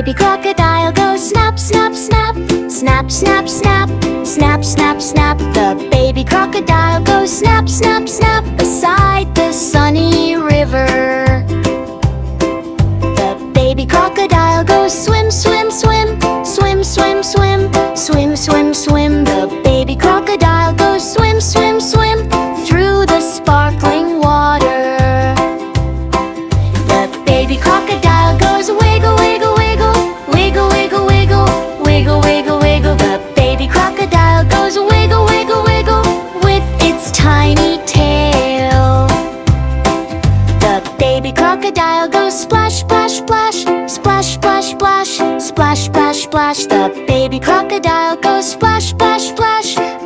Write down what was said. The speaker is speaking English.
baby crocodile goes snap, snap, snap. Snap, snap, snap. Snap, snap, snap. The baby crocodile goes snap, snap, snap beside the sunny river. The baby crocodile goes swim, swim, swim. Swim, swim, swim. Swim, swim, swim. The baby crocodile goes swim, swim, swim through the sparkling water. The baby crocodile goes wiggle, wiggle, wiggle. Wiggle, wiggle, wiggle. Wiggle, wiggle, wiggle. The baby crocodile goes wiggle, wiggle, wiggle with its tiny tail. The baby crocodile goes splash, splash, splash. Splash, splash, splash. Splash, splash, splash. The baby crocodile goes splash, splash, splash